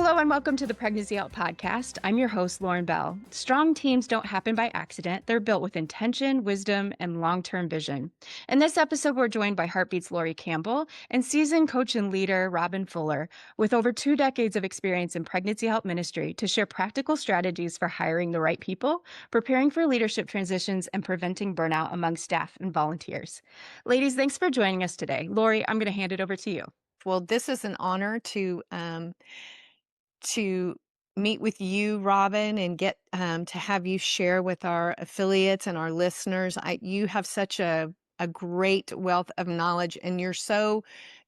Hello and welcome to the Pregnancy Help Podcast. I'm your host, Lauren Bell. Strong teams don't happen by accident. They're built with intention, wisdom, and long-term vision. In this episode, we're joined by Heartbeat's Lori Campbell and seasoned coach and leader, Robin Fuller, with over 2 decades of experience in pregnancy help ministry to share practical strategies for hiring the right people, preparing for leadership transitions, and preventing burnout among staff and volunteers. Ladies, thanks for joining us today. Lori, I'm going to hand it over to you. Well, this is an honor to meet with you, Robin, and get to have you share with our affiliates and our listeners. You have such a great wealth of knowledge, and you're so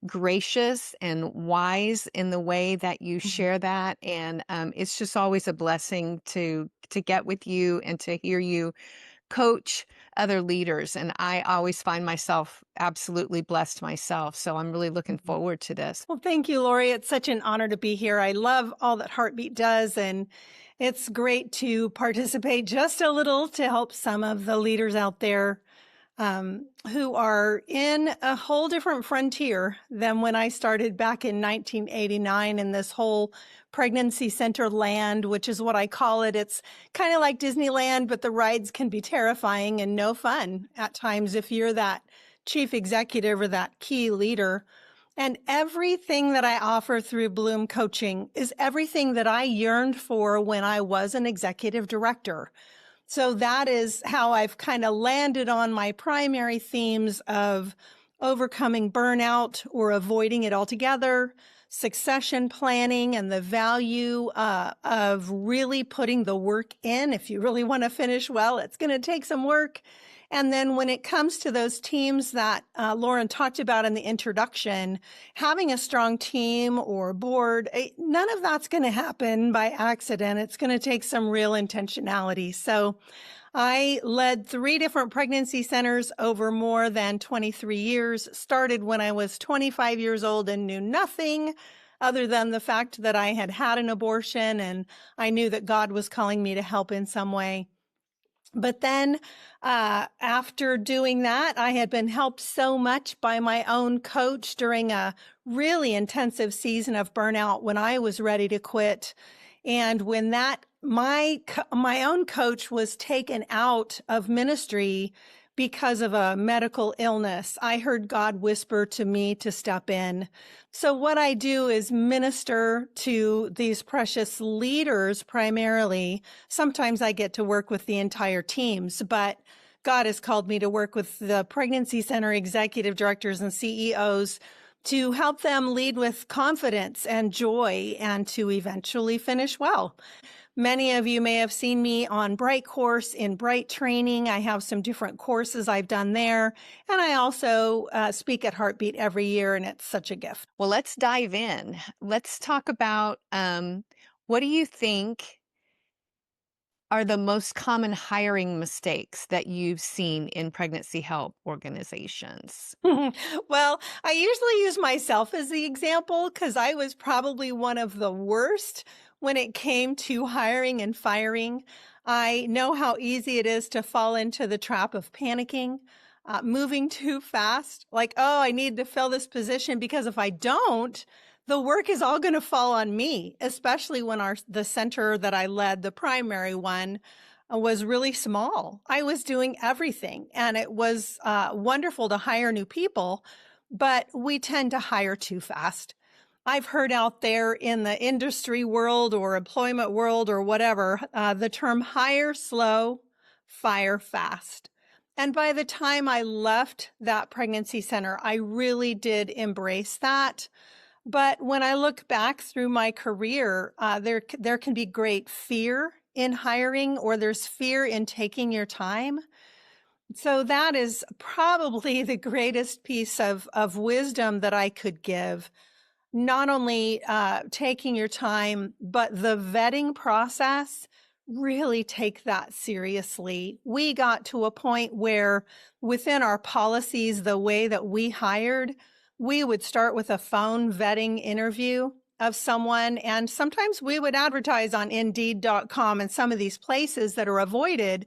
gracious and wise in the way that you share that. And it's just always a blessing to get with you and to hear you coach other leaders. And I always find myself absolutely blessed myself. So I'm really looking forward to this. Well, thank you, Lori. It's such an honor to be here. I love all that Heartbeat does, and it's great to participate just a little to help some of the leaders out there who are in a whole different frontier than when I started back in 1989 in this whole pregnancy center land, which is what I call it. It's kind of like Disneyland, but the rides can be terrifying and no fun at times if you're that chief executive or that key leader. And everything that I offer through Bloom Coaching is everything that I yearned for when I was an executive director. So that is how I've kind of landed on my primary themes of overcoming burnout or avoiding it altogether, succession planning, and the value of really putting the work in. If you really want to finish well, it's going to take some work. And then when it comes to those teams that Lauren talked about in the introduction, having a strong team or board, none of that's going to happen by accident. It's going to take some real intentionality. So I led 3 different pregnancy centers over more than 23 years, started when I was 25 years old and knew nothing other than the fact that I had had an abortion, and I knew that God was calling me to help in some way. But then after doing that, I had been helped so much by my own coach during a really intensive season of burnout when I was ready to quit. And when my own coach was taken out of ministry because of a medical illness, I heard God whisper to me to step in. So what I do is minister to these precious leaders primarily. Sometimes I get to work with the entire teams, but God has called me to work with the pregnancy center executive directors and CEOs to help them lead with confidence and joy and to eventually finish well. Many of you may have seen me on Bright Course in Bright Training. I have some different courses I've done there. And I also speak at Heartbeat every year, and it's such a gift. Well, let's dive in. Let's talk about what do you think are the most common hiring mistakes that you've seen in pregnancy help organizations? Well, I usually use myself as the example because I was probably one of the worst when it came to hiring and firing. I know how easy it is to fall into the trap of panicking, moving too fast, like, oh, I need to fill this position because if I don't, the work is all going to fall on me, especially when the center that I led, the primary one, was really small. I was doing everything, and it was wonderful to hire new people, but we tend to hire too fast. I've heard out there in the industry world or employment world or whatever, the term hire slow, fire fast. And by the time I left that pregnancy center, I really did embrace that. But when I look back through my career, there can be great fear in hiring, or there's fear in taking your time. So that is probably the greatest piece of wisdom that I could give. Not only taking your time, but the vetting process, really take that seriously. We got to a point where within our policies, the way that we hired, we would start with a phone vetting interview of someone. And sometimes we would advertise on Indeed.com and some of these places that are avoided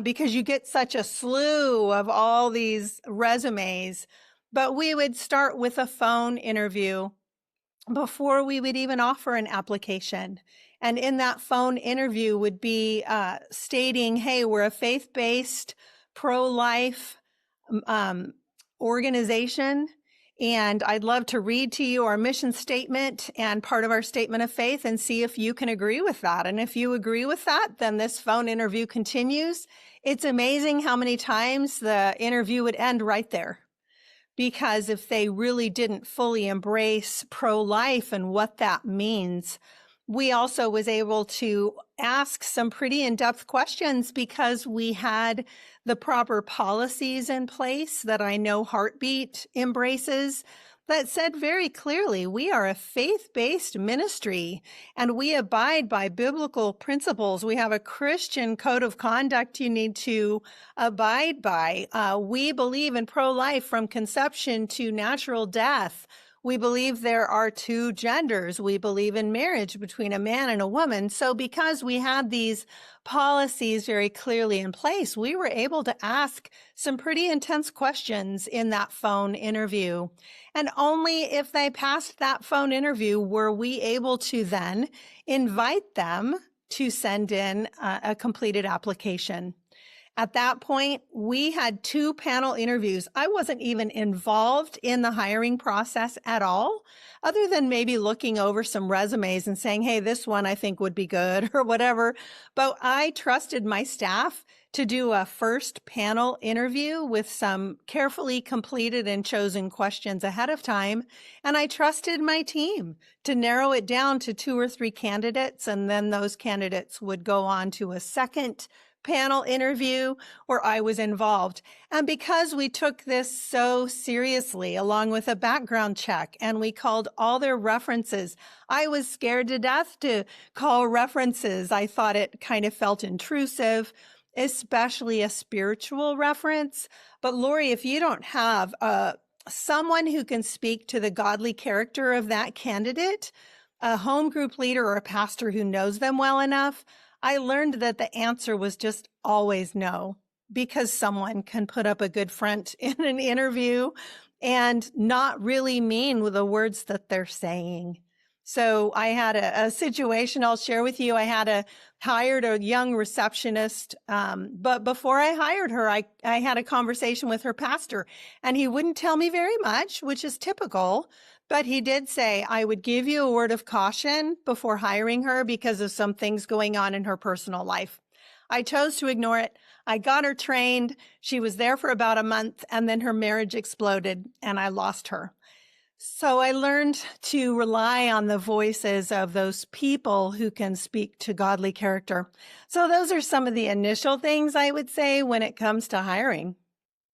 because you get such a slew of all these resumes. But we would start with a phone interview before we would even offer an application. And in that phone interview would be stating, hey, we're a faith-based, pro-life um, organization. And I'd love to read to you our mission statement and part of our statement of faith and see if you can agree with that. And if you agree with that, then this phone interview continues. It's amazing how many times the interview would end right there. Because if they really didn't fully embrace pro-life and what that means, we also was able to ask some pretty in-depth questions because we had the proper policies in place that I know Heartbeat embraces that said very clearly, we are a faith-based ministry and we abide by biblical principles. We have a Christian code of conduct you need to abide by. We believe in pro-life from conception to natural death. We believe there are two genders. We believe in marriage between a man and a woman. So because we had these policies very clearly in place, we were able to ask some pretty intense questions in that phone interview. And only if they passed that phone interview were we able to then invite them to send in a completed application. At that point, we had 2 panel interviews. I wasn't even involved in the hiring process at all, other than maybe looking over some resumes and saying, hey, this one I think would be good or whatever. But I trusted my staff to do a first panel interview with some carefully completed and chosen questions ahead of time. And I trusted my team to narrow it down to 2 or 3 candidates. And then those candidates would go on to a second panel interview where I was involved. And because we took this so seriously, along with a background check, and we called all their references, I was scared to death to call references. I thought it kind of felt intrusive, especially a spiritual reference. But Lori, if you don't have someone who can speak to the godly character of that candidate, a home group leader or a pastor who knows them well enough, I learned that the answer was just always no, because someone can put up a good front in an interview and not really mean the words that they're saying. So I had a situation I'll share with you. I hired a young receptionist, but before I hired her, I had a conversation with her pastor, and he wouldn't tell me very much, which is typical. But he did say, I would give you a word of caution before hiring her because of some things going on in her personal life. I chose to ignore it. I got her trained. She was there for about a month, and then her marriage exploded and I lost her. So I learned to rely on the voices of those people who can speak to godly character. So those are some of the initial things I would say when it comes to hiring.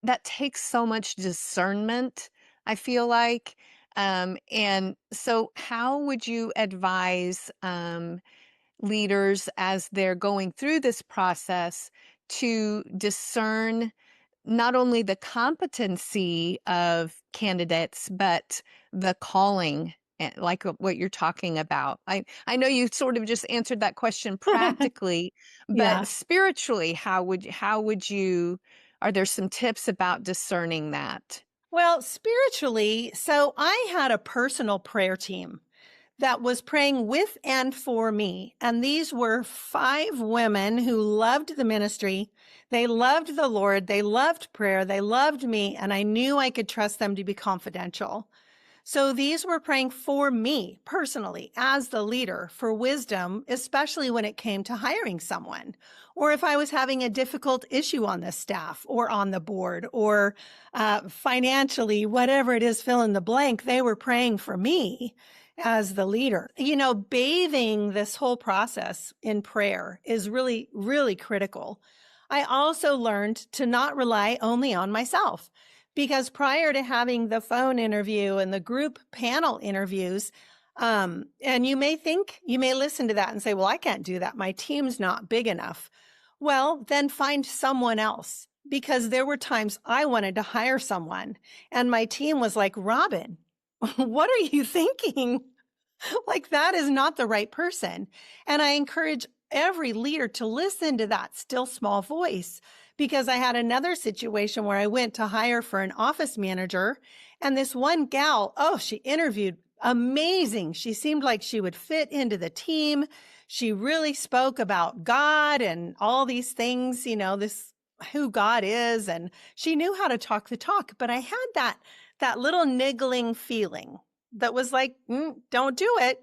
That takes so much discernment, I feel like. And so how would you advise leaders as they're going through this process to discern not only the competency of candidates, but the calling, like what you're talking about? I know you sort of just answered that question practically, Yeah. but spiritually, how would you, are there some tips about discerning that? Well, spiritually, so I had a personal prayer team that was praying with and for me. And these were 5 women who loved the ministry. They loved the Lord. They loved prayer. They loved me. And I knew I could trust them to be confidential. So these were praying for me personally as the leader for wisdom, especially when it came to hiring someone, or if I was having a difficult issue on the staff or on the board or financially, whatever it is, fill in the blank, they were praying for me as the leader. You know, bathing this whole process in prayer is really, really critical. I also learned to not rely only on myself. Because prior to having the phone interview and the group panel interviews, and you may listen to that and say, well, I can't do that. My team's not big enough. Well, then find someone else, because there were times I wanted to hire someone and my team was like, Robin, what are you thinking? Like, that is not the right person. And I encourage every leader to listen to that still small voice, because I had another situation where I went to hire for an office manager, and this one gal, she interviewed amazing. She seemed like she would fit into the team. She really spoke about God and all these things, this who God is, and she knew how to talk the talk. But I had that little niggling feeling that was like, don't do it.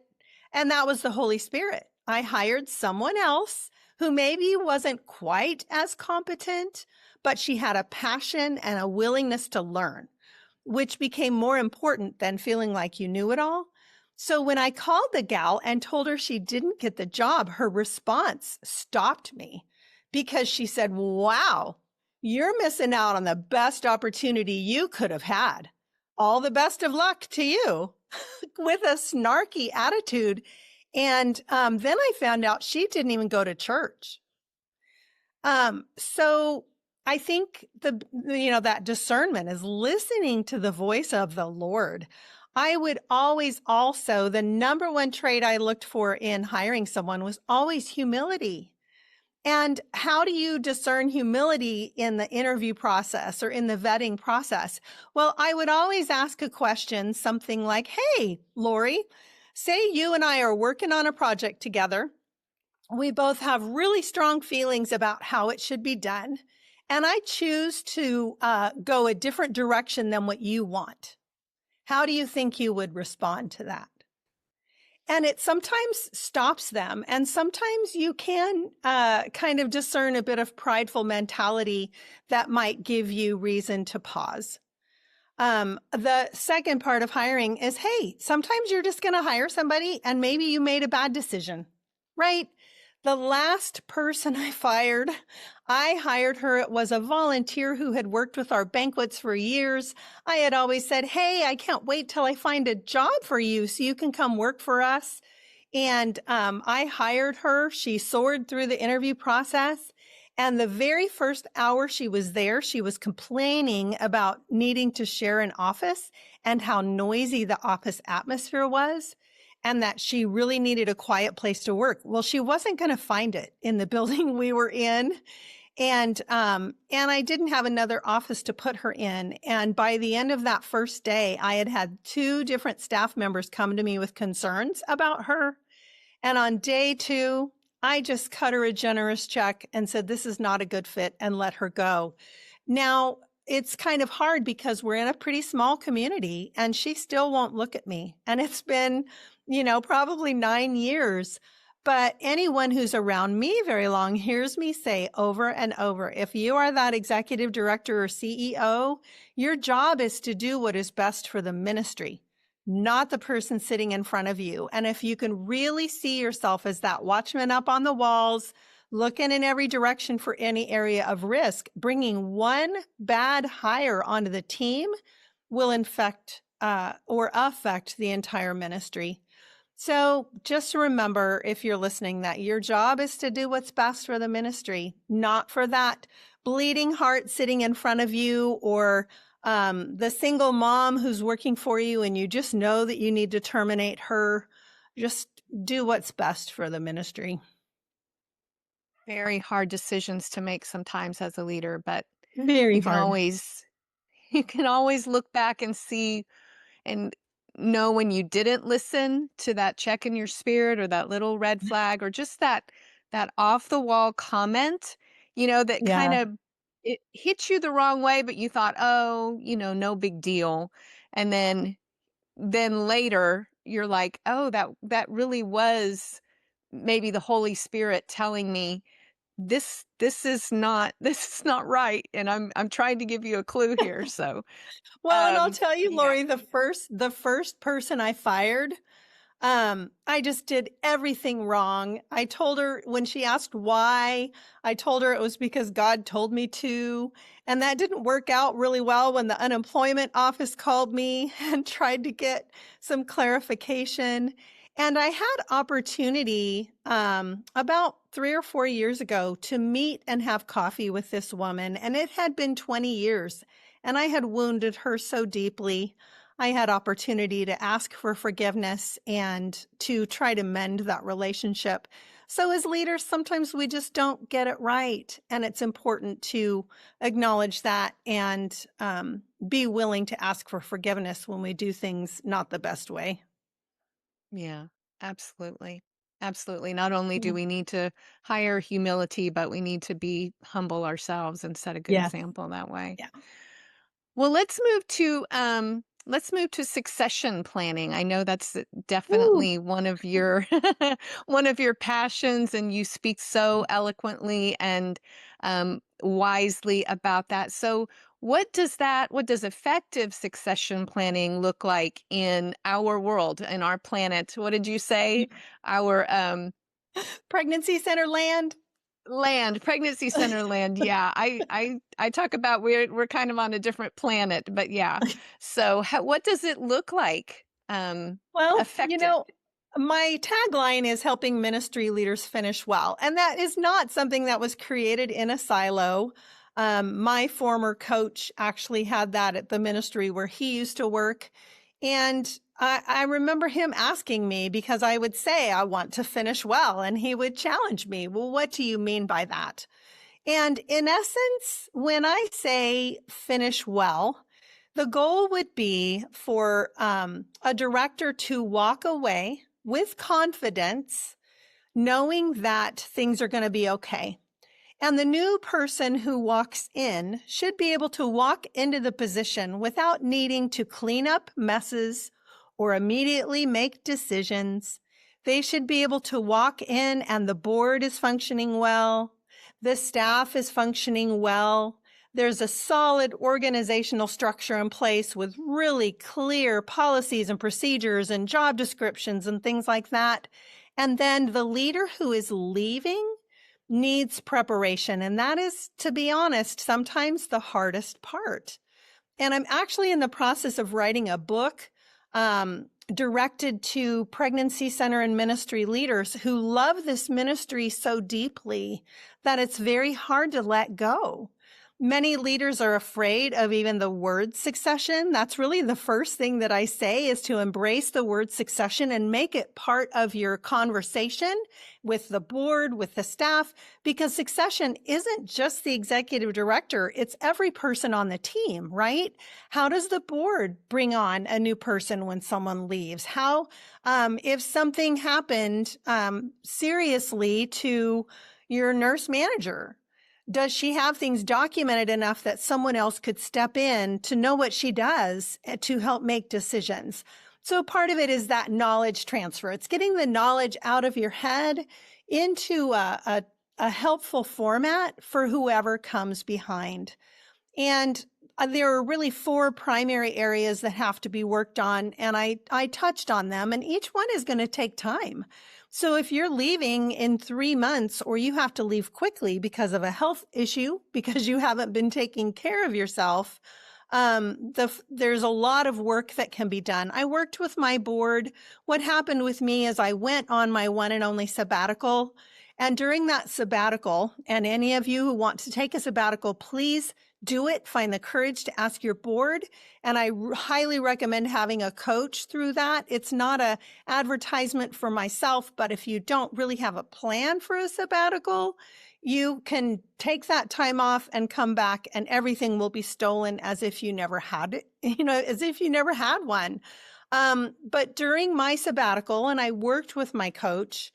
And that was the Holy Spirit. I hired someone else who maybe wasn't quite as competent, but she had a passion and a willingness to learn, which became more important than feeling like you knew it all. So when I called the gal and told her she didn't get the job, her response stopped me because she said, wow, you're missing out on the best opportunity you could have had. All the best of luck to you, with a snarky attitude. And then I found out she didn't even go to church. So I think that discernment is listening to the voice of the Lord. I would always also, the number one trait I looked for in hiring someone was always humility. And how do you discern humility in the interview process or in the vetting process? Well, I would always ask a question, something like, hey, Lori, say you and I are working on a project together. We both have really strong feelings about how it should be done. And I choose to go a different direction than what you want. How do you think you would respond to that? And it sometimes stops them. And sometimes you can kind of discern a bit of prideful mentality that might give you reason to pause. The second part of hiring is, hey, sometimes you're just going to hire somebody and maybe you made a bad decision, right? The last person I hired her. It was a volunteer who had worked with our banquets for years. I had always said, hey, I can't wait till I find a job for you so you can come work for us. And I hired her. She soared through the interview process. And the very first hour she was there, she was complaining about needing to share an office and how noisy the office atmosphere was, and that she really needed a quiet place to work. Well, she wasn't going to find it in the building we were in. And I didn't have another office to put her in. And by the end of that first day, I had 2 different staff members come to me with concerns about her. And on day 2, I just cut her a generous check and said, this is not a good fit, and let her go. Now, it's kind of hard because we're in a pretty small community and she still won't look at me. And it's been, probably 9 years. But anyone who's around me very long hears me say over and over, if you are that executive director or CEO, your job is to do what is best for the ministry, not the person sitting in front of you. And if you can really see yourself as that watchman up on the walls, looking in every direction for any area of risk, bringing one bad hire onto the team will infect or affect the entire ministry. So just remember, if you're listening, that your job is to do what's best for the ministry, not for that bleeding heart sitting in front of you, or the single mom who's working for you and you just know that you need to terminate her. Just do what's best for the ministry. Very hard decisions to make sometimes as a leader, but Very you can hard. always look back and see and know when you didn't listen to that check in your spirit or that little red flag or just that off the wall comment, that kind Yeah. of it hit you the wrong way, but you thought, oh, no big deal. And then later you're like, oh, that really was maybe the Holy Spirit telling me this is not right, and I'm trying to give you a clue here. So Well, and I'll tell you, yeah. Lori, the first person I fired, I just did everything wrong. I told her when she asked why, I told her it was because God told me to. And that didn't work out really well when the unemployment office called me and tried to get some clarification. And I had opportunity about 3 or 4 years ago to meet and have coffee with this woman. And it had been 20 years and I had wounded her so deeply. I had opportunity to ask for forgiveness and to try to mend that relationship. So as leaders, sometimes we just don't get it right. And it's important to acknowledge that and be willing to ask for forgiveness when we do things not the best way. Yeah, absolutely. Absolutely. Not only do Mm. we need to hire humility, but we need to be humble ourselves and set a good Yes. example that way. Yeah. Well, let's move to succession planning. I know that's Woo. definitely one of your one of your passions, and you speak so eloquently and wisely about that. So, what does effective succession planning look like in our world, in our planet? What did you say? Our Pregnancy center land. pregnancy center land. Yeah, I talk about we're kind of on a different planet, but yeah. So what does it look like? Well, Effective. my tagline is helping ministry leaders finish well. And that is not something that was created in a silo. My former coach actually had that at the ministry where he used to work. And I remember him asking me because I would say, I want to finish well. And he would challenge me, well, what do you mean by that? And in essence, when I say finish well, the goal would be for a director to walk away with confidence, knowing that things are going to be okay. And the new person who walks in should be able to walk into the position without needing to clean up messes or immediately make decisions. They should be able to walk in and the board is functioning well. The staff is functioning well. There's a solid organizational structure in place with really clear policies and procedures and job descriptions and things like that. And then the leader who is leaving needs preparation. And that is, to be honest, sometimes the hardest part. And I'm actually in the process of writing a book directed to pregnancy center and ministry leaders who love this ministry so deeply that it's very hard to let go. Many leaders are afraid of even the word succession. That's really the first thing that I say is to embrace the word succession and make it part of your conversation with the board, with the staff, because succession isn't just the executive director. It's every person on the team, right? How does the board bring on a new person when someone leaves? How, if something happened seriously to your nurse manager, does she have things documented enough that someone else could step in to know what she does to help make decisions? So part of it is that knowledge transfer. It's getting the knowledge out of your head into a helpful format for whoever comes behind. And there are really 4 primary areas that have to be worked on. And I touched on them, and each one is going to take time. So if you're leaving in 3 months, or you have to leave quickly because of a health issue, because you haven't been taking care of yourself, there's a lot of work that can be done. I worked with my board. What happened with me is I went on my one and only sabbatical. And during that sabbatical, and any of you who want to take a sabbatical, please do it. Find the courage to ask your board. And I highly recommend having a coach through that. It's not a advertisement for myself, but if you don't really have a plan for a sabbatical, you can take that time off and come back and everything will be stolen as if you never had it, as if you never had one. But during my sabbatical, and I worked with my coach,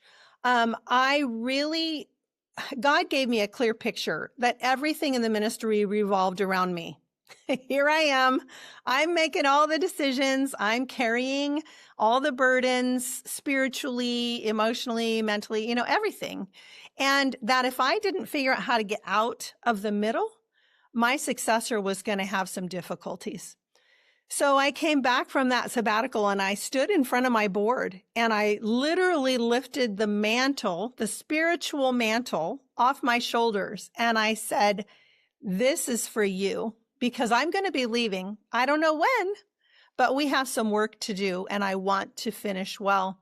God gave me a clear picture that everything in the ministry revolved around me. Here I am. I'm making all the decisions. I'm carrying all the burdens spiritually, emotionally, mentally, everything. And that if I didn't figure out how to get out of the middle, my successor was going to have some difficulties. So I came back from that sabbatical and I stood in front of my board and I literally lifted the mantle, the spiritual mantle, off my shoulders. And I said, this is for you because I'm going to be leaving. I don't know when, but we have some work to do and I want to finish well.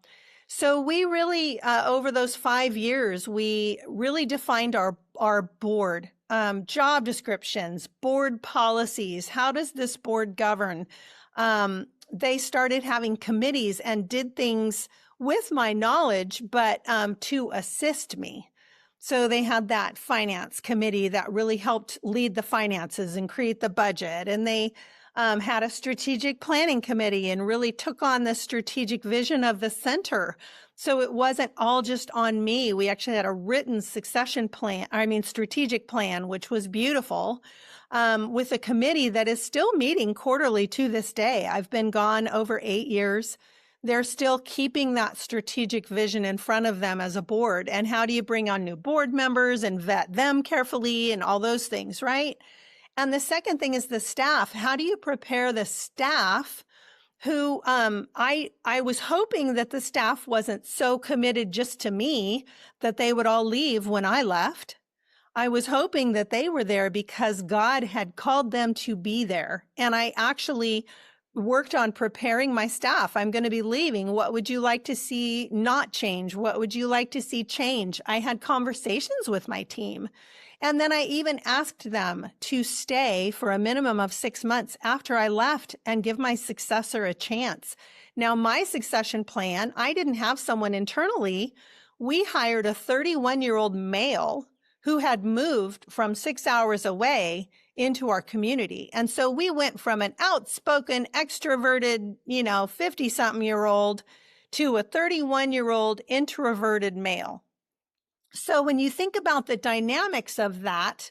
So we really, over those 5 years, we really defined our board. Job descriptions, board policies. How does this board govern? They started having committees and did things with my knowledge, but to assist me. So they had that finance committee that really helped lead the finances and create the budget. And they had a strategic planning committee and really took on the strategic vision of the center. So it wasn't all just on me. We actually had a written strategic plan, which was beautiful, with a committee that is still meeting quarterly to this day. I've been gone over 8 years. They're still keeping that strategic vision in front of them as a board. And how do you bring on new board members and vet them carefully and all those things, right? And the second thing is the staff. How do you prepare the staff who I was hoping that the staff wasn't so committed just to me that they would all leave when I left. I was hoping that they were there because God had called them to be there. And I actually worked on preparing my staff. I'm going to be leaving. What would you like to see not change? What would you like to see change? I had conversations with my team. And then I even asked them to stay for a minimum of 6 months after I left and give my successor a chance. Now, my succession plan, I didn't have someone internally. We hired a 31-year-old male who had moved from 6 hours away into our community. And so we went from an outspoken, extroverted, 50-something-year-old to a 31-year-old introverted male. So when you think about the dynamics of that,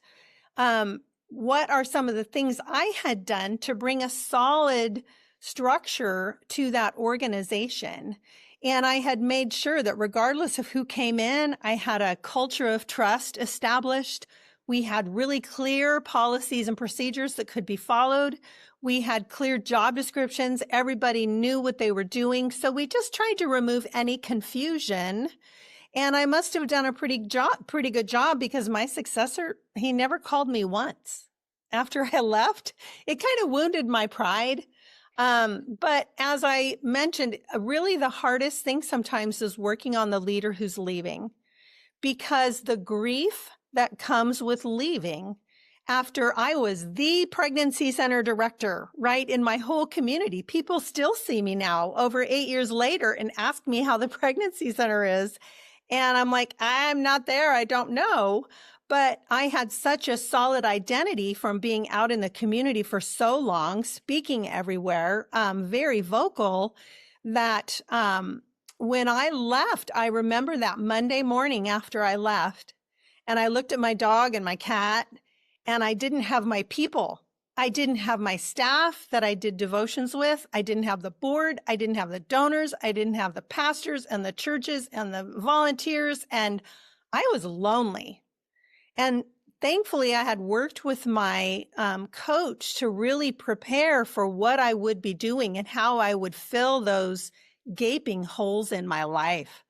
what are some of the things I had done to bring a solid structure to that organization? And I had made sure that regardless of who came in, I had a culture of trust established. We had really clear policies and procedures that could be followed. We had clear job descriptions. Everybody knew what they were doing. So we just tried to remove any confusion. And I must have done a pretty good job because my successor, he never called me once after I left. It kind of wounded my pride. But as I mentioned, really the hardest thing sometimes is working on the leader who's leaving, because the grief that comes with leaving after I was the pregnancy center director, right, in my whole community. People still see me now over 8 years later and ask me how the pregnancy center is. And I'm like, I'm not there. I don't know. But I had such a solid identity from being out in the community for so long, speaking everywhere, very vocal, that when I left, I remember that Monday morning after I left, and I looked at my dog and my cat, and I didn't have my people. I didn't have my staff that I did devotions with. I didn't have the board. I didn't have the donors. I didn't have the pastors and the churches and the volunteers. And I was lonely. And thankfully, I had worked with my coach to really prepare for what I would be doing and how I would fill those gaping holes in my life.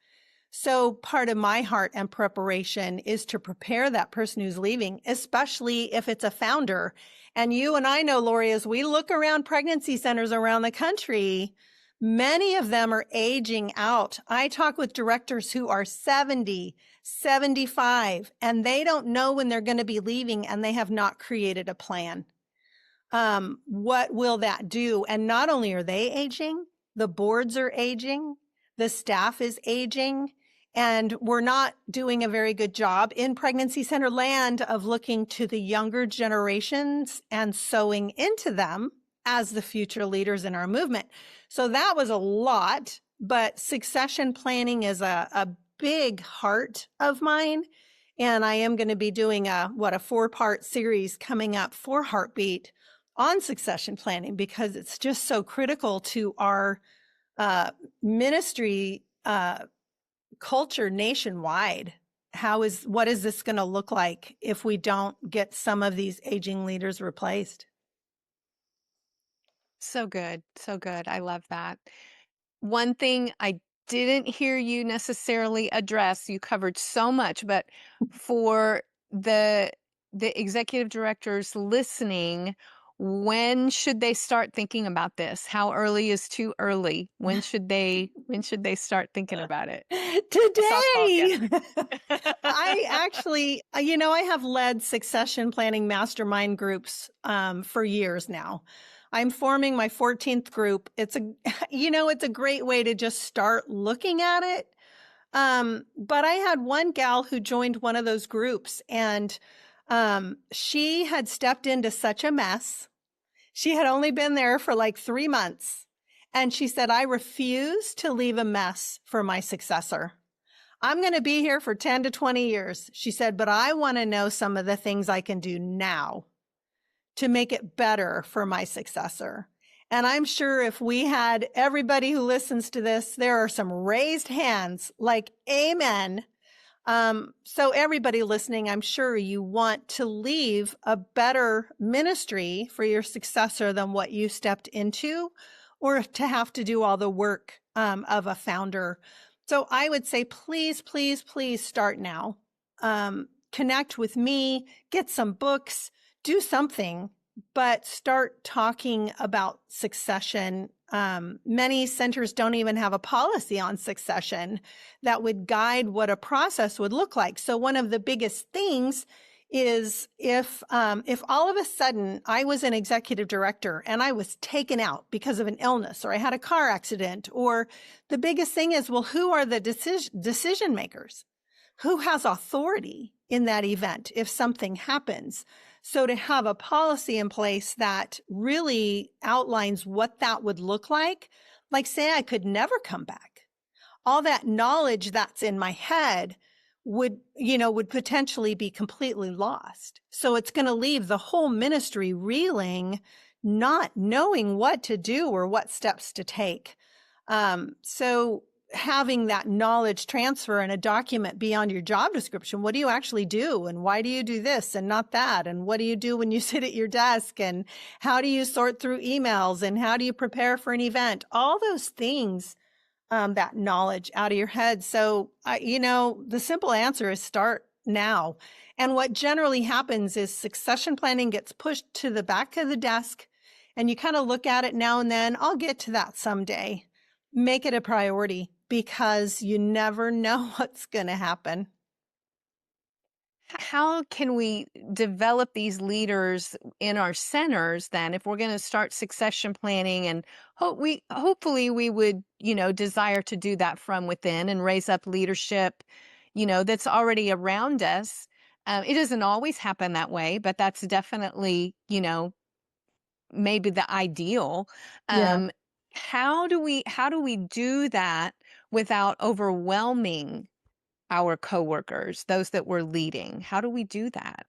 So part of my heart and preparation is to prepare that person who's leaving, especially if it's a founder. And you and I know, Lori, as we look around pregnancy centers around the country, many of them are aging out. I talk with directors who are 70, 75, and they don't know when they're going to be leaving, and they have not created a plan. What will that do? And not only are they aging, the boards are aging, the staff is aging, and we're not doing a very good job in pregnancy center land of looking to the younger generations and sowing into them as the future leaders in our movement. So that was a lot, but succession planning is a big heart of mine. And I am going to be doing a 4-part series coming up for Heartbeat on succession planning, because it's just so critical to our ministry culture nationwide. What is this going to look like if we don't get some of these aging leaders replaced? So good. So good. I love that. One thing I didn't hear you necessarily address, you covered so much, but for the executive directors listening, when should they start thinking about this? How early is too early? When should they start thinking about it? Today. I actually, I have led succession planning mastermind groups for years now. I'm forming my 14th group. It's a great way to just start looking at it. But I had one gal who joined one of those groups, and she had stepped into such a mess. She had only been there for like 3 months. And she said, I refuse to leave a mess for my successor. I'm going to be here for 10 to 20 years. She said, but I want to know some of the things I can do now to make it better for my successor. And I'm sure if we had everybody who listens to this, there are some raised hands like, amen. So everybody listening, I'm sure you want to leave a better ministry for your successor than what you stepped into, or to have to do all the work of a founder. So I would say, please, please, please start now. Connect with me, get some books, do something, but start talking about succession. Many centers don't even have a policy on succession that would guide what a process would look like. So one of the biggest things is if all of a sudden I was an executive director and I was taken out because of an illness, or I had a car accident, or the biggest thing is, well, who are the decision makers? Who has authority in that event if something happens? So to have a policy in place that really outlines what that would look like say I could never come back. All that knowledge that's in my head would potentially be completely lost. So it's going to leave the whole ministry reeling, not knowing what to do or what steps to take. So having that knowledge transfer and a document be on your job description. What do you actually do? And why do you do this and not that? And what do you do when you sit at your desk? And how do you sort through emails? And how do you prepare for an event? All those things, that knowledge out of your head. So, the simple answer is start now. And what generally happens is succession planning gets pushed to the back of the desk, and you kind of look at it now and then. I'll get to that someday. Make it a priority, because you never know what's going to happen. How can we develop these leaders in our centers then, if we're going to start succession planning? And hopefully we would, desire to do that from within and raise up leadership, that's already around us. It doesn't always happen that way, but that's definitely, maybe the ideal. Yeah. How do we do that without overwhelming our coworkers, those that we're leading? How do we do that?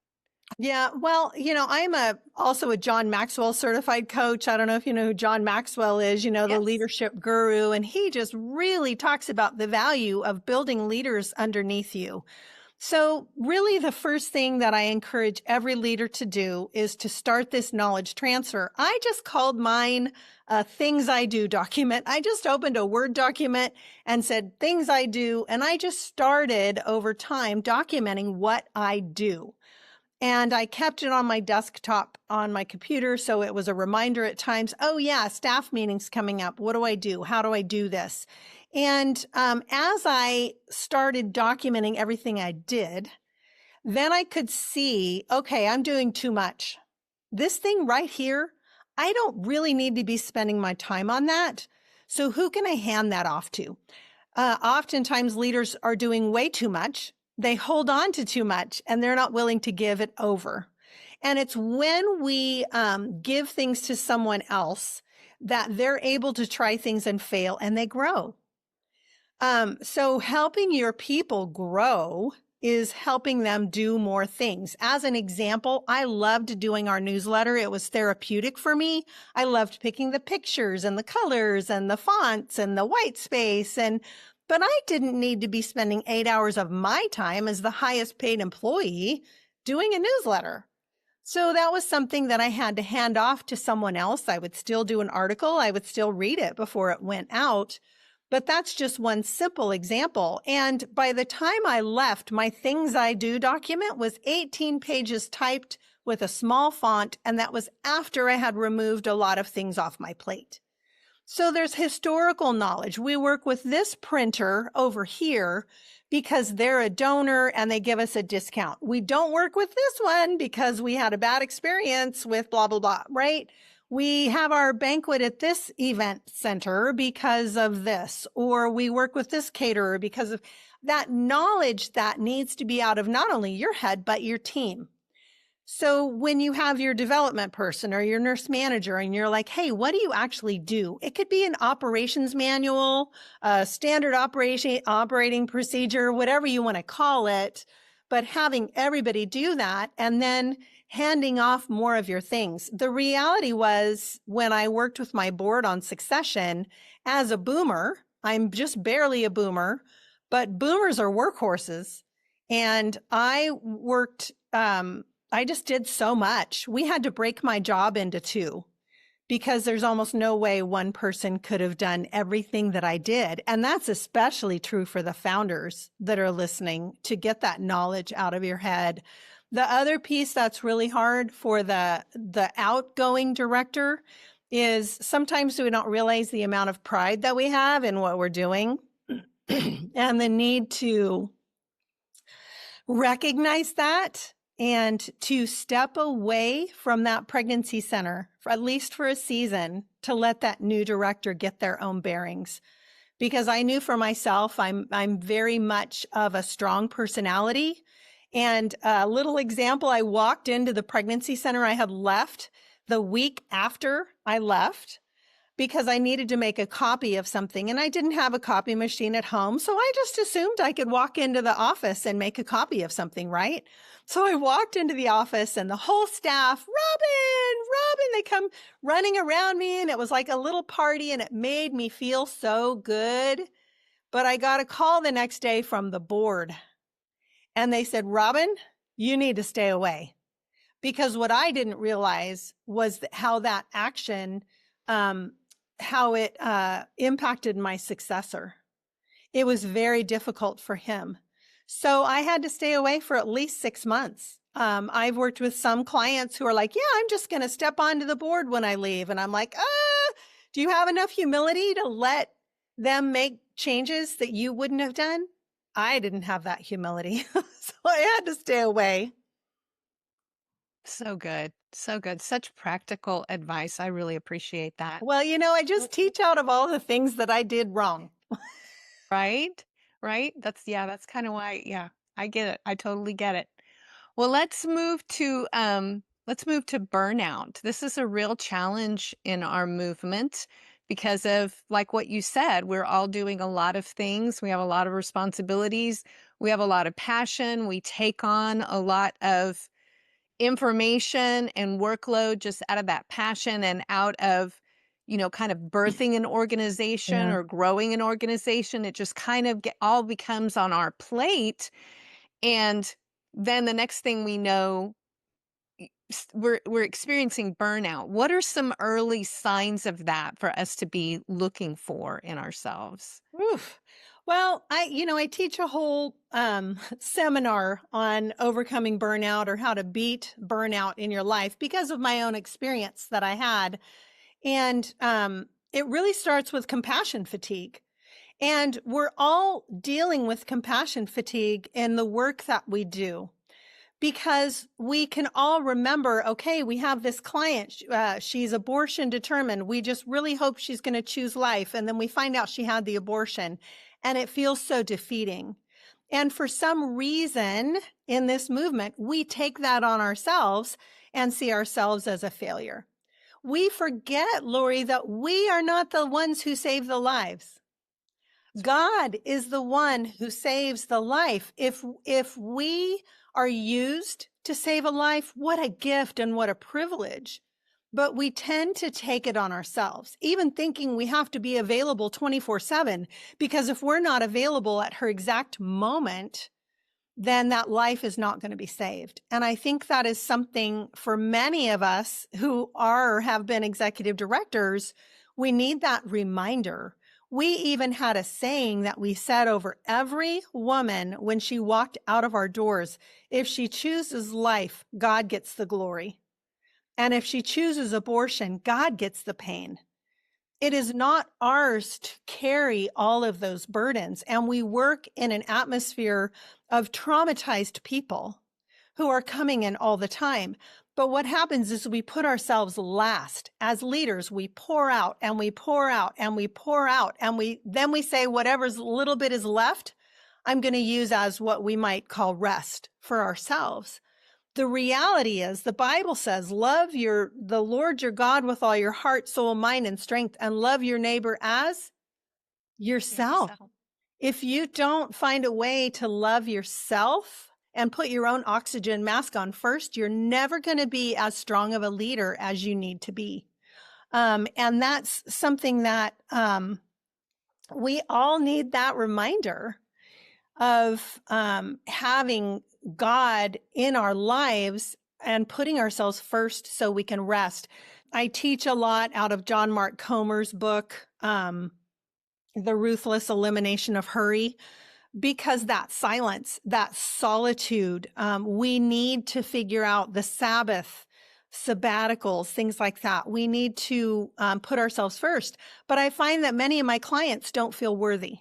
Yeah. Well, I'm also a John Maxwell certified coach. I don't know if you know who John Maxwell is, the Yes. leadership guru, and he just really talks about the value of building leaders underneath you. So really the first thing that I encourage every leader to do is to start this knowledge transfer. I just called mine a things I do document. I just opened a Word document and said things I do. And I just started over time documenting what I do. And I kept it on my desktop on my computer. So it was a reminder at times, oh yeah, staff meetings coming up. What do I do? How do I do this? And as I started documenting everything I did, then I could see, okay, I'm doing too much. This thing right here, I don't really need to be spending my time on that. So who can I hand that off to? Oftentimes leaders are doing way too much. They hold on to too much and they're not willing to give it over. And it's when we give things to someone else that they're able to try things and fail and they grow. So helping your people grow is helping them do more things. As an example, I loved doing our newsletter. It was therapeutic for me. I loved picking the pictures and the colors and the fonts and the white space. But I didn't need to be spending 8 hours of my time as the highest paid employee doing a newsletter. So that was something that I had to hand off to someone else. I would still do an article. I would still read it before it went out. But that's just one simple example. And by the time I left, my things I do document was 18 pages typed with a small font. And that was after I had removed a lot of things off my plate. So there's historical knowledge. We work with this printer over here because they're a donor and they give us a discount. We don't work with this one because we had a bad experience with blah, blah, blah, right? We have our banquet at this event center because of this, or we work with this caterer because of that knowledge that needs to be out of not only your head, but your team. So when you have your development person or your nurse manager and you're like, hey, what do you actually do? It could be an operations manual, a standard operating procedure, whatever you want to call it, but having everybody do that and then handing off more of your things. The reality was when I worked with my board on succession as a boomer, I'm just barely a boomer, but boomers are workhorses. And I worked, I just did so much. We had to break my job into two because there's almost no way one person could have done everything that I did. And that's especially true for the founders that are listening, to get that knowledge out of your head. The other piece that's really hard for the outgoing director is sometimes we don't realize the amount of pride that we have in what we're doing and the need to recognize that and to step away from that pregnancy center, for at least for a season, to let that new director get their own bearings. Because I knew for myself, I'm very much of a strong personality. And a little example, I walked into the pregnancy center I had left the week after I left, because I needed to make a copy of something and I didn't have a copy machine at home. So I just assumed I could walk into the office and make a copy of something, right? So I walked into the office and the whole staff, Robin, they come running around me and it was like a little party and it made me feel so good. But I got a call the next day from the board and they said, Robin, you need to stay away. Because what I didn't realize was how that action, how it impacted my successor. It was very difficult for him. So I had to stay away for at least 6 months. I've worked with some clients who are like, yeah, I'm just going to step onto the board when I leave. And I'm like, do you have enough humility to let them make changes that you wouldn't have done? I didn't have that humility. So I had to stay away. So good. So good. Such practical advice. I really appreciate that. Well, I just teach out of all the things that I did wrong. Right? Right? That's kind of why, I get it. I totally get it. Well, let's move to burnout. This is a real challenge in our movement because of, like what you said, we're all doing a lot of things. We have a lot of responsibilities. We have a lot of passion. We take on a lot of information and workload just out of that passion and out of, kind of birthing an organization Yeah. or growing an organization. It just kind of all becomes on our plate. And then the next thing we know, we're experiencing burnout. What are some early signs of that for us to be looking for in ourselves? Oof. Well, I teach a whole seminar on overcoming burnout or how to beat burnout in your life because of my own experience that I had. And it really starts with compassion fatigue. And we're all dealing with compassion fatigue in the work that we do, because we can all remember, okay, we have this client, she's abortion determined. We just really hope she's going to choose life. And then we find out she had the abortion and it feels so defeating. And for some reason in this movement, we take that on ourselves and see ourselves as a failure. We forget, Lori, that we are not the ones who save the lives. God is the one who saves the life. If we are used to save a life, what a gift and what a privilege. But we tend to take it on ourselves, even thinking we have to be available 24/7, because if we're not available at her exact moment, then that life is not going to be saved. And I think that is something for many of us who are or have been executive directors, we need that reminder. We even had a saying that we said over every woman when she walked out of our doors: if she chooses life, God gets the glory. And if she chooses abortion, God gets the pain. It is not ours to carry all of those burdens. And we work in an atmosphere of traumatized people who are coming in all the time. But what happens is we put ourselves last. As leaders, we pour out and we pour out and we pour out. And then we say, whatever's little bit is left, I'm going to use as what we might call rest for ourselves. The reality is the Bible says, love the Lord your God with all your heart, soul, mind, and strength, and love your neighbor as yourself. If you don't find a way to love yourself and put your own oxygen mask on first, you're never going to be as strong of a leader as you need to be. And that's something that we all need, that reminder of having God in our lives and putting ourselves first so we can rest. I teach a lot out of John Mark Comer's book, The Ruthless Elimination of Hurry, because that silence, that solitude, we need to figure out the Sabbath, sabbaticals, things like that. We need to put ourselves first. But I find that many of my clients don't feel worthy.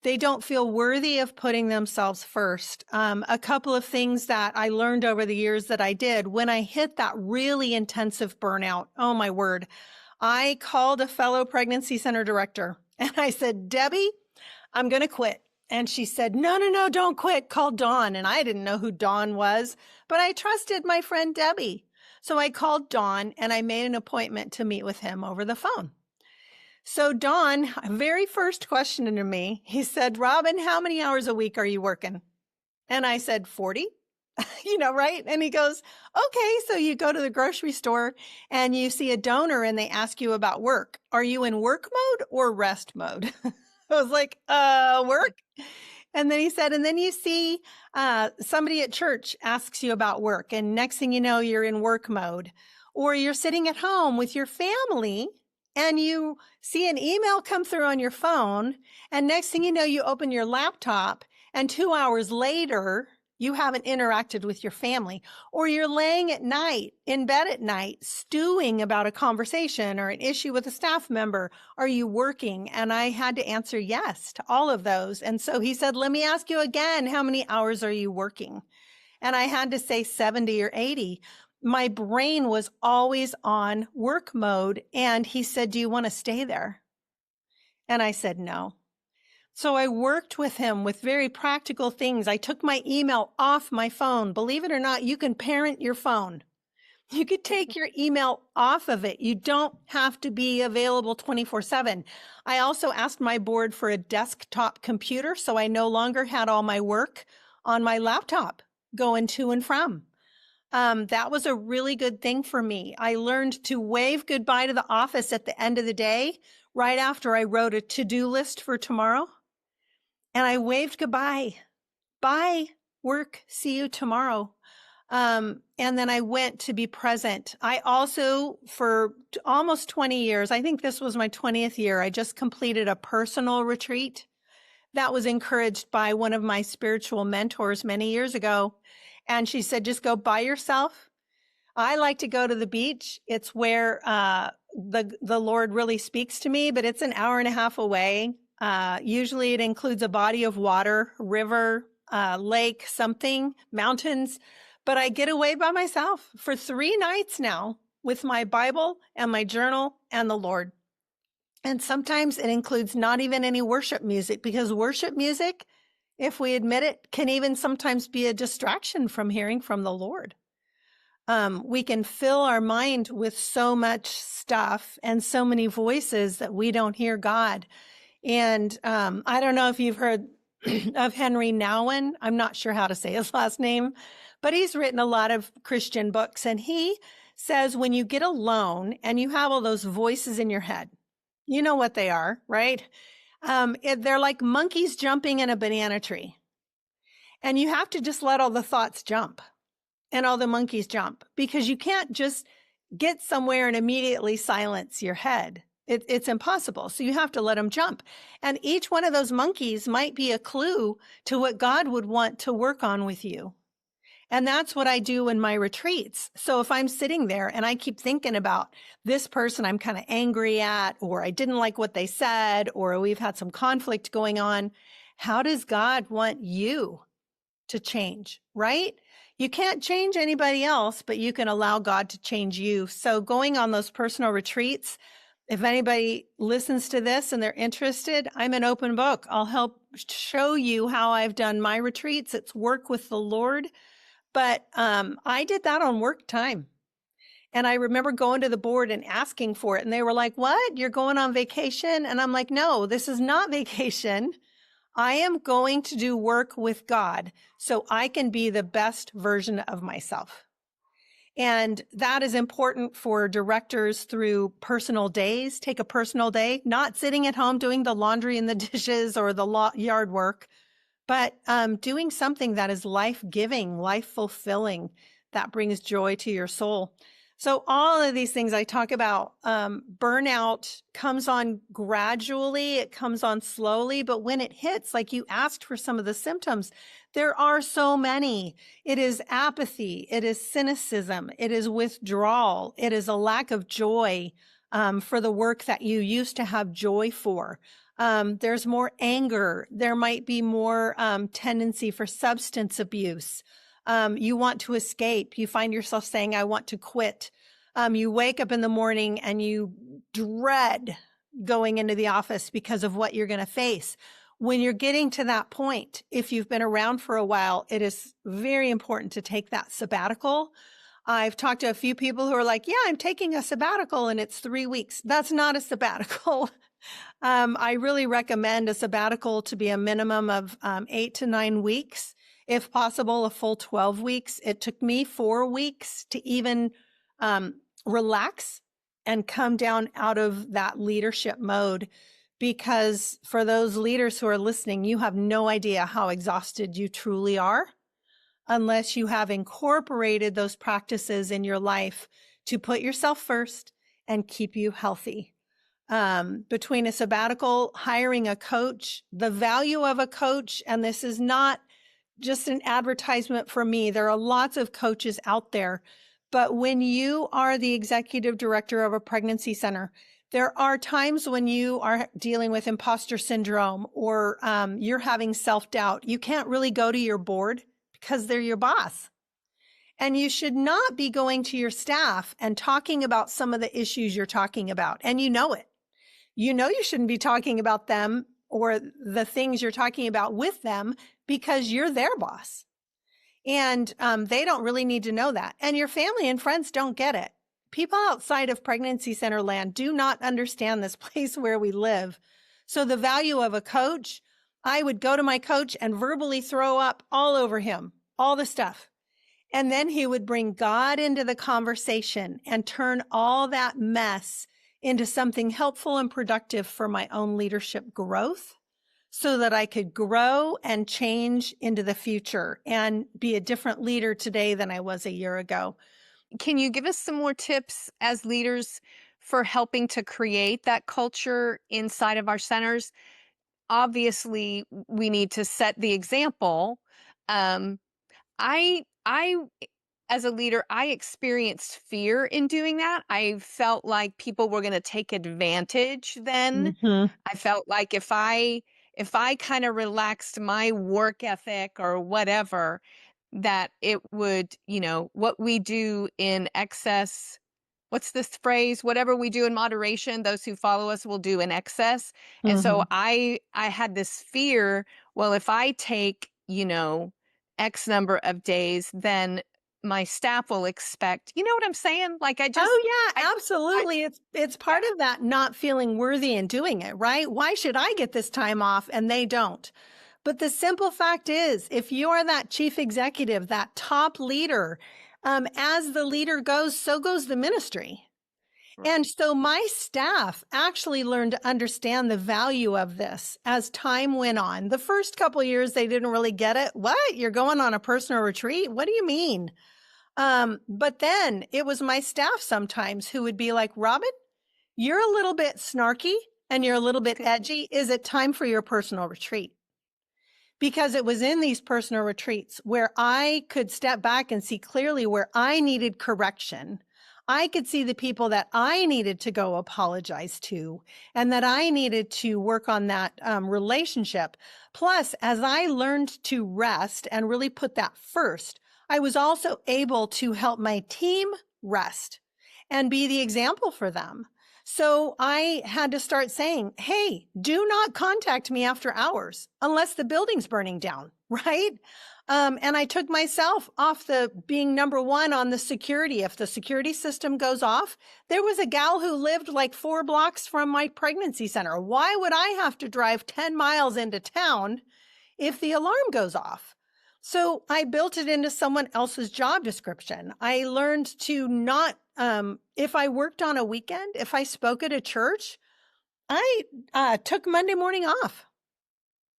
They don't feel worthy of putting themselves first. A couple of things that I learned over the years that I did when I hit that really intensive burnout. Oh my word. I called a fellow pregnancy center director and I said, Debbie, I'm going to quit. And she said, no, don't quit. Call Dawn. And I didn't know who Dawn was, but I trusted my friend Debbie. So I called Dawn and I made an appointment to meet with him over the phone. So Don, very first question to me, he said, Robin, how many hours a week are you working? And I said, 40, right? And he goes, okay, so you go to the grocery store and you see a donor and they ask you about work. Are you in work mode or rest mode? I was like, work. And then he said, and then you see somebody at church asks you about work. And next thing you know, you're in work mode. Or you're sitting at home with your family and you see an email come through on your phone, and next thing you know, you open your laptop, and 2 hours later, you haven't interacted with your family. Or you're laying at night, in bed at night, stewing about a conversation or an issue with a staff member. Are you working? And I had to answer yes to all of those. And so he said, let me ask you again, how many hours are you working? And I had to say 70 or 80. My brain was always on work mode. And he said, do you want to stay there? And I said, no. So I worked with him with very practical things. I took my email off my phone. Believe it or not, you can parent your phone. You could take your email off of it. You don't have to be available 24/7. I also asked my board for a desktop computer, so I no longer had all my work on my laptop going to and from. That was a really good thing for me. I learned to wave goodbye to the office at the end of the day, right after I wrote a to-do list for tomorrow. And I waved goodbye. Bye, work. See you tomorrow. And then I went to be present. I also, for almost 20 years, I think this was my 20th year, I just completed a personal retreat that was encouraged by one of my spiritual mentors many years ago. And she said, just go by yourself. I like to go to the beach. It's where the Lord really speaks to me, but it's an hour and a half away. Usually it includes a body of water, river, lake, something, mountains. But I get away by myself for 3 nights now with my Bible and my journal and the Lord. And sometimes it includes not even any worship music, because worship music, if we admit it, can even sometimes be a distraction from hearing from the Lord. We can fill our mind with so much stuff and so many voices that we don't hear God. And I don't know if you've heard of Henry Nouwen. I'm not sure how to say his last name, but he's written a lot of Christian books. And he says when you get alone and you have all those voices in your head, you know what they are, right? They're like monkeys jumping in a banana tree. And you have to just let all the thoughts jump and all the monkeys jump, because you can't just get somewhere and immediately silence your head. It's impossible. So you have to let them jump. And each one of those monkeys might be a clue to what God would want to work on with you. And that's what I do in my retreats. So if I'm sitting there and I keep thinking about this person I'm kind of angry at, or I didn't like what they said, or we've had some conflict going on, how does God want you to change, right? You can't change anybody else, but you can allow God to change you. So going on those personal retreats, if anybody listens to this and they're interested, I'm an open book. I'll help show you how I've done my retreats. It's work with the Lord. But I did that on work time. And I remember going to the board and asking for it. And they were like, what? You're going on vacation? And I'm like, no, this is not vacation. I am going to do work with God so I can be the best version of myself. And that is important for directors through personal days. Take a personal day, not sitting at home doing the laundry and the dishes or the yard work, but doing something that is life-giving, life-fulfilling, that brings joy to your soul. So all of these things I talk about, burnout comes on gradually, it comes on slowly, but when it hits, like you asked for some of the symptoms, there are so many. It is apathy, it is cynicism, it is withdrawal, it is a lack of joy for the work that you used to have joy for. There's more anger. There might be more tendency for substance abuse. You want to escape. You find yourself saying, I want to quit. You wake up in the morning and you dread going into the office because of what you're going to face. When you're getting to that point, if you've been around for a while, it is very important to take that sabbatical. I've talked to a few people who are like, yeah, I'm taking a sabbatical and it's 3 weeks. That's not a sabbatical. I really recommend a sabbatical to be a minimum of 8 to 9 weeks. If possible, a full 12 weeks. It took me 4 weeks to even relax and come down out of that leadership mode, because for those leaders who are listening, you have no idea how exhausted you truly are unless you have incorporated those practices in your life to put yourself first and keep you healthy. Between a sabbatical, hiring a coach, the value of a coach, and this is not just an advertisement for me. There are lots of coaches out there. But when you are the executive director of a pregnancy center, there are times when you are dealing with imposter syndrome or you're having self-doubt. You can't really go to your board because they're your boss. And you should not be going to your staff and talking about some of the issues you're talking about. And you know it. You know you shouldn't be talking about them or the things you're talking about with them because you're their boss. And they don't really need to know that. And your family and friends don't get it. People outside of pregnancy center land do not understand this place where we live. So the value of a coach, I would go to my coach and verbally throw up all over him, all the stuff. And then he would bring God into the conversation and turn all that mess into something helpful and productive for my own leadership growth, so that I could grow and change into the future and be a different leader today than I was a year ago. Can you give us some more tips as leaders for helping to create that culture inside of our centers? Obviously, we need to set the example. I as a leader, I experienced fear in doing that. I felt like people were going to take advantage then. Mm-hmm. I felt like if I kind of relaxed my work ethic or whatever, that it would, what we do in excess, what's this phrase? Whatever we do in moderation, those who follow us will do in excess. And Mm-hmm. so I had this fear, well, if I take, X number of days, then my staff will expect, you know what I'm saying? Like Oh yeah, absolutely. It's part of that not feeling worthy in doing it, right? Why should I get this time off and they don't? But the simple fact is, if you are that chief executive, that top leader, as the leader goes, so goes the ministry. Right. And so my staff actually learned to understand the value of this as time went on. The first couple of years, they didn't really get it. What? You're going on a personal retreat? What do you mean? But then it was my staff sometimes who would be like, Robin, you're a little bit snarky and you're a little bit edgy. Is it time for your personal retreat? Because it was in these personal retreats where I could step back and see clearly where I needed correction. I could see the people that I needed to go apologize to and that I needed to work on that relationship. Plus, as I learned to rest and really put that first, I was also able to help my team rest and be the example for them. So I had to start saying, hey, do not contact me after hours unless the building's burning down, right? And I took myself off the being number one on the security. If the security system goes off, there was a gal who lived like 4 blocks from my pregnancy center. Why would I have to drive 10 miles into town if the alarm goes off? So I built it into someone else's job description. I learned to not, if I worked on a weekend, if I spoke at a church, I took Monday morning off.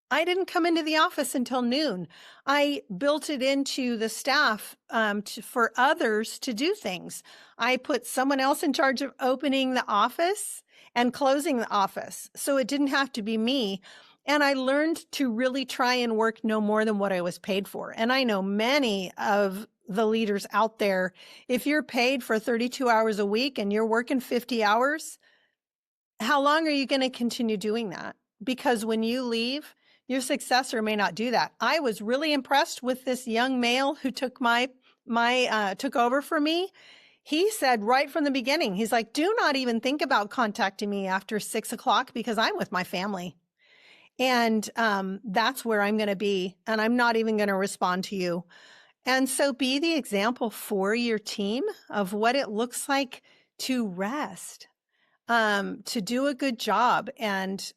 I didn't come into the office until noon. I built it into the staff for others to do things. I put someone else in charge of opening the office and closing the office, so it didn't have to be me. And I learned to really try and work no more than what I was paid for. And I know many of the leaders out there, if you're paid for 32 hours a week and you're working 50 hours, how long are you going to continue doing that? Because when you leave, your successor may not do that. I was really impressed with this young male who took took over for me. He said right from the beginning, he's like, do not even think about contacting me after 6 o'clock because I'm with my family. And that's where I'm going to be. And I'm not even going to respond to you. And so be the example for your team of what it looks like to rest, to do a good job. And,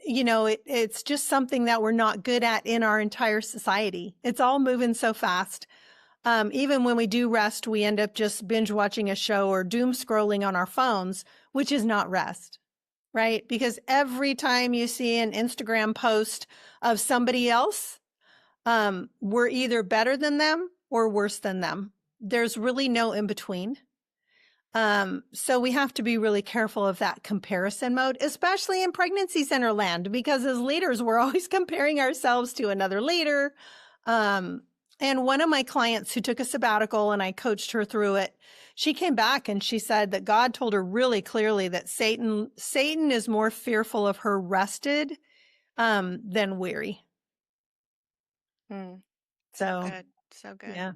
it's just something that we're not good at in our entire society. It's all moving so fast. Even when we do rest, we end up just binge watching a show or doom scrolling on our phones, which is not rest, right? Because every time you see an Instagram post of somebody else, we're either better than them or worse than them. There's really no in between. So we have to be really careful of that comparison mode, especially in pregnancy center land, because as leaders, we're always comparing ourselves to another leader. And one of my clients who took a sabbatical and I coached her through it, she came back and she said that God told her really clearly that Satan is more fearful of her rested, than weary. So So good. So good. yeah.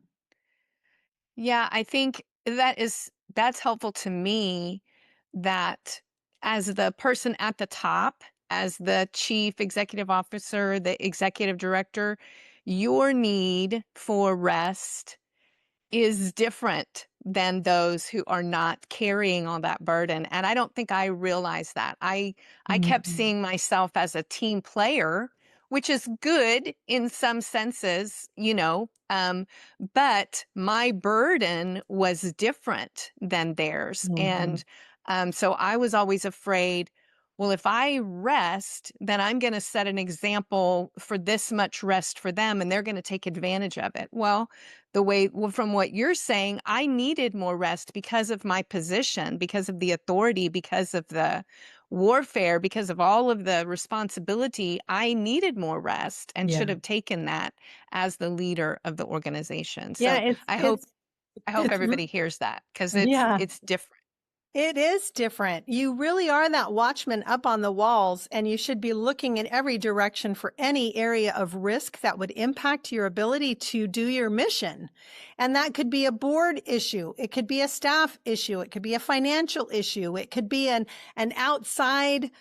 Yeah, I think that's helpful to me, that as the person at the top, as the chief executive officer, the executive director, your need for rest is different than those who are not carrying all that burden. And I don't think I realized that. I kept Mhm. seeing myself as a team player, which is good in some senses, but my burden was different than theirs. Mhm. And so I was always afraid, well, if I rest, then I'm going to set an example for this much rest for them, and they're going to take advantage of it. Well, from what you're saying, I needed more rest because of my position, because of the authority, because of the warfare, because of all of the responsibility. I needed more rest and should Yeah. have taken that as the leader of the organization. Yeah. So I hope It's, everybody hears that, because yeah. it's different. It is different. You really are that watchman up on the walls, and you should be looking in every direction for any area of risk that would impact your ability to do your mission. And that could be a board issue. It could be a staff issue. It could be a financial issue. It could be an outside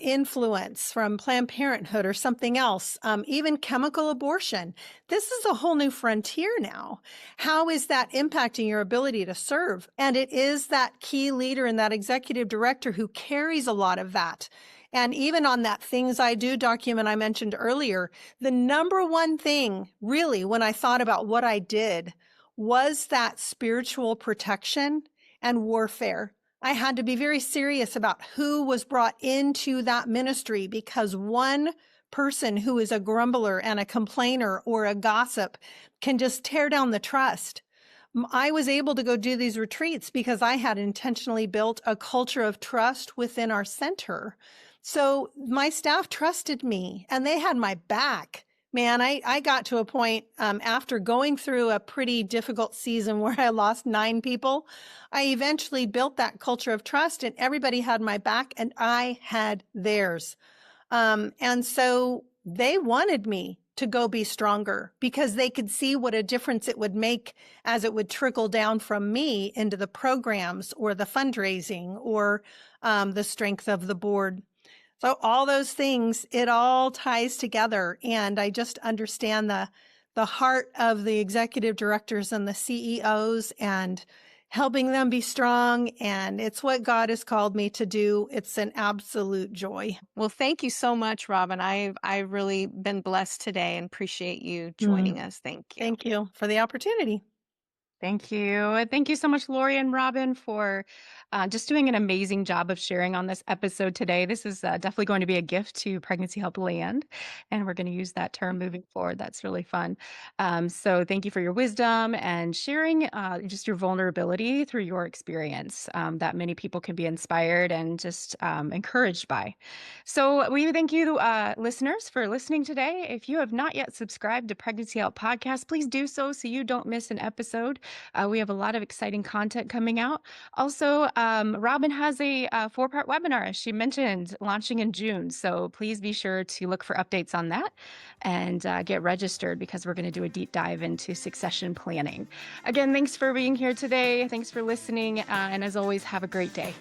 influence from Planned Parenthood or something else, even chemical abortion. This is a whole new frontier now. How is that impacting your ability to serve? And it is that key leader and that executive director who carries a lot of that. And even on that Things I Do document I mentioned earlier, the number one thing really when I thought about what I did was that spiritual protection and warfare. I had to be very serious about who was brought into that ministry, because one person who is a grumbler and a complainer or a gossip can just tear down the trust. I was able to go do these retreats because I had intentionally built a culture of trust within our center. So my staff trusted me and they had my back. Man, I got to a point after going through a pretty difficult season where I lost 9 people. I eventually built that culture of trust and everybody had my back and I had theirs. And so they wanted me to go be stronger because they could see what a difference it would make as it would trickle down from me into the programs or the fundraising or the strength of the board. So all those things, it all ties together. And I just understand the heart of the executive directors and the CEOs and helping them be strong. And it's what God has called me to do. It's an absolute joy. Well, thank you so much, Robin. I've really been blessed today and appreciate you joining us. Thank you. Thank you for the opportunity. Thank you. Thank you so much, Lori and Robin, for just doing an amazing job of sharing on this episode today. This is definitely going to be a gift to Pregnancy Help Land, and we're going to use that term moving forward. That's really fun. So, thank you for your wisdom and sharing just your vulnerability through your experience that many people can be inspired and just encouraged by. So, we thank you, listeners, for listening today. If you have not yet subscribed to Pregnancy Help Podcast, please do so you don't miss an episode. We have a lot of exciting content coming out. Also, Robin has a 4-part webinar, as she mentioned, launching in June. So please be sure to look for updates on that and get registered because we're going to do a deep dive into succession planning. Again, thanks for being here today. Thanks for listening. And as always, have a great day.